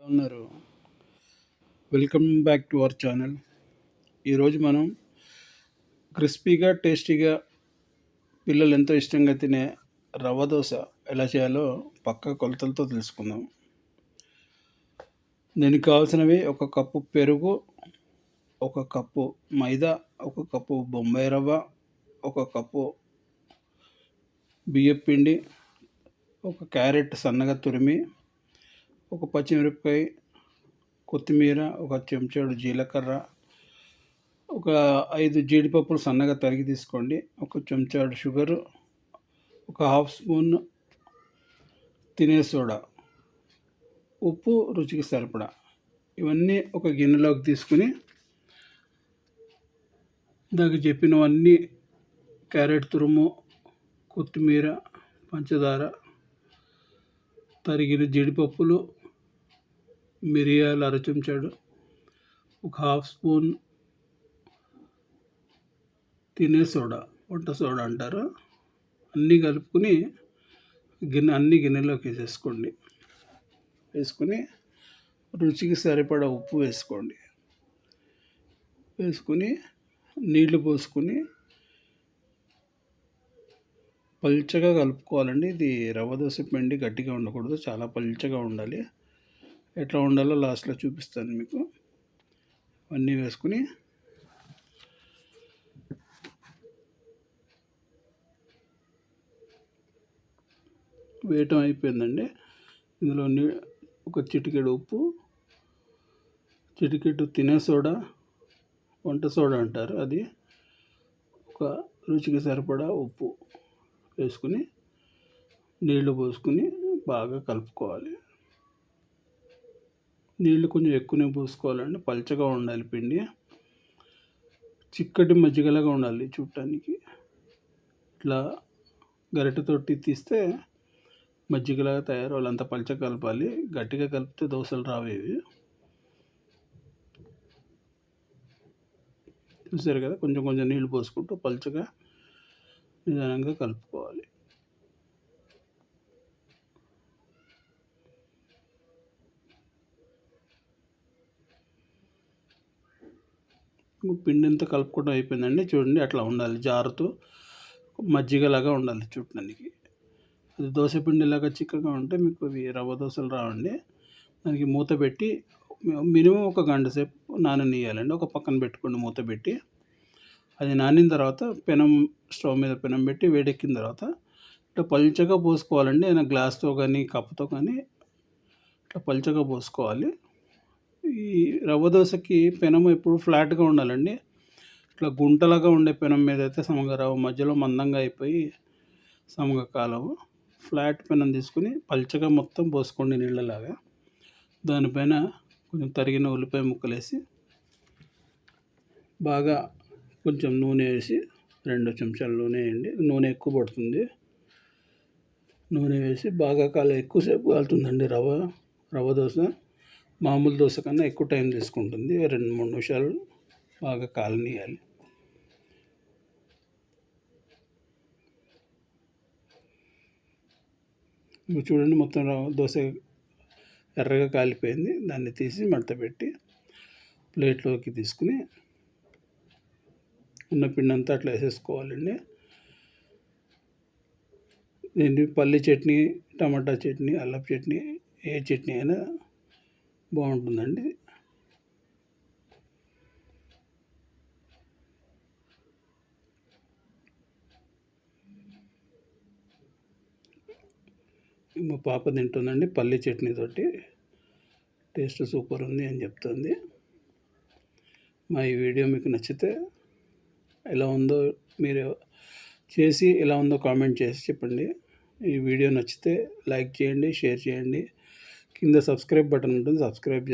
ఉన్నారు. Welcome back to our channel. ఈరోజు మనం క్రిస్పీగా టేస్టీగా పిల్లలు ఎంతో ఇష్టంగా తినే రవ్వ దోశ ఎలా చేయాలో పక్కా కొలతలతో తెలుసుకుందాం. దీనికి కావాల్సినవి: ఒక కప్పు పెరుగు, ఒక కప్పు మైదా, ఒక కప్పు బొంబాయి రవ్వ, ఒక కప్పు బియ్యం పిండి, ఒక క్యారెట్ సన్నగా తురిమి, ఒక పచ్చిమిరపకాయ, కొత్తిమీర, ఒక చెంచాడు జీలకర్ర, ఒక 5 జీడిపప్పులు సన్నగా తరిగి తీసుకోండి, ఒక చెంచాడు షుగరు, ఒక హాఫ్ స్పూన్ తినే సోడా, ఉప్పు రుచికి సరిపడా. ఇవన్నీ ఒక గిన్నెలోకి తీసుకుని ఇందాక చెప్పినవన్నీ క్యారెట్ తురుము, కొత్తిమీర, పంచదార, తరిగిన జీడిపప్పులు, మిరియాలు అర చెంచాడు, ఒక హాఫ్ స్పూన్ తినే సోడా, వంట సోడా అంటారు, అన్నీ కలుపుకొని అన్ని గిన్నెలోకి వేసుకొని రుచికి సరిపడా ఉప్పు వేసుకోండి. వేసుకుని నీళ్లు పోసుకొని పల్చగా కలుపుకోవాలండి. ఇది రవ్వ దోశ పిండి గట్టిగా ఉండకూడదు, చాలా పల్చగా ఉండాలి. ఎట్లా ఉండాలో లాస్ట్లో చూపిస్తాను మీకు. అన్నీ వేసుకుని వేయటం అయిపోయిందండి. ఇందులో ఒక చిటికెడు ఉప్పు, చిటికెడు తినే సోడా, వంట సోడా అంటారు అది, ఒక రుచికి సరిపడా ఉప్పు వేసుకుని నీళ్లు పోసుకుని బాగా కలుపుకోవాలి. నీళ్ళు కొంచెం ఎక్కువనే పోసుకోవాలండి, పల్చగా ఉండాలి పిండి. చిక్కటి మజ్జిగలాగా ఉండాలి చూడటానికి. ఇట్లా గరిటెతోటి తీస్తే మజ్జిగలాగా తయారవ్వాలి, అంత పల్చగా కలపాలి. గట్టిగా కలిపితే దోశలు రావేవి. చూసారు కదా, కొంచెం కొంచెం నీళ్ళు పోసుకుంటూ పల్చగా నిదానంగా కలుపుకోవాలి. పిండి అంతా కలుపుకోవడం అయిపోయిందండి. చూడండి, అట్లా ఉండాలి, జారుతూ మజ్జిగలాగా ఉండాలి చూడటానికి. అది దోశ పిండిలాగా చిక్కగా ఉంటే మీకు అవి రవ్వ దోశలు రావండి. దానికి మూత పెట్టి మినిమం ఒక గంట సేపు నాననియాలండి. ఒక పక్కన పెట్టుకోండి మూత పెట్టి. అది నానిన తర్వాత స్టవ్ మీద పెనం పెట్టి వేడెక్కిన తర్వాత ఇట్లా పల్చగా పోసుకోవాలండి. ఏదైనా గ్లాస్తో కానీ కప్పుతో కానీ ఇట్లా పల్చగా పోసుకోవాలి. ఈ రవ్వ దోశకి పెనం ఎప్పుడు ఫ్లాట్గా ఉండాలండి. ఇట్లా గుంటలాగా ఉండే పెనం మీద అయితే సమగా రవ్వ మధ్యలో మందంగా అయిపోయి సమగా కాలవు. ఫ్లాట్ పెనం తీసుకుని పల్చగా మొత్తం పోసుకోండి నీళ్ళలాగా. దానిపైన కొంచెం తరిగిన ఉల్లిపాయ ముక్కలేసి బాగా కొంచెం నూనె వేసి, 2 చెంచాలు నూనె వేయండి. నూనె ఎక్కువ పడుతుంది. నూనె వేసి బాగా ఎక్కువసేపు కాలుతుందండి రవ్వ దోశ. మామూలు దోశ కన్నా ఎక్కువ టైం తీసుకుంటుంది. 2-3 నిమిషాలు బాగా కాలనియాలి. చూడండి, మొత్తం దోశ ఎర్రగా కాలిపోయింది. దాన్ని తీసి మడత పెట్టి ప్లేట్లోకి తీసుకుని ఉన్న పిండి అంతా అట్లా వేసేసుకోవాలండి. దీన్ని పల్లి చట్నీ, టమాటా చట్నీ, అల్లపు చట్నీ, ఏ చట్నీ అయినా బాగుంటుందండి. మా పాప తింటుందండి పల్లి చట్నీతోటి. టేస్ట్ సూపర్ ఉంది అని చెప్తుంది. మా ఈ వీడియో మీకు నచ్చితే ఎలా ఉందో మీరు చేసి ఎలా ఉందో కామెంట్ చేసి చెప్పండి. ఈ వీడియో నచ్చితే లైక్ చేయండి, షేర్ చేయండి. కింద సబ్స్క్రైబ్ బటన్ ఉంటుంది, సబ్స్క్రైబ్ చేసుకోండి.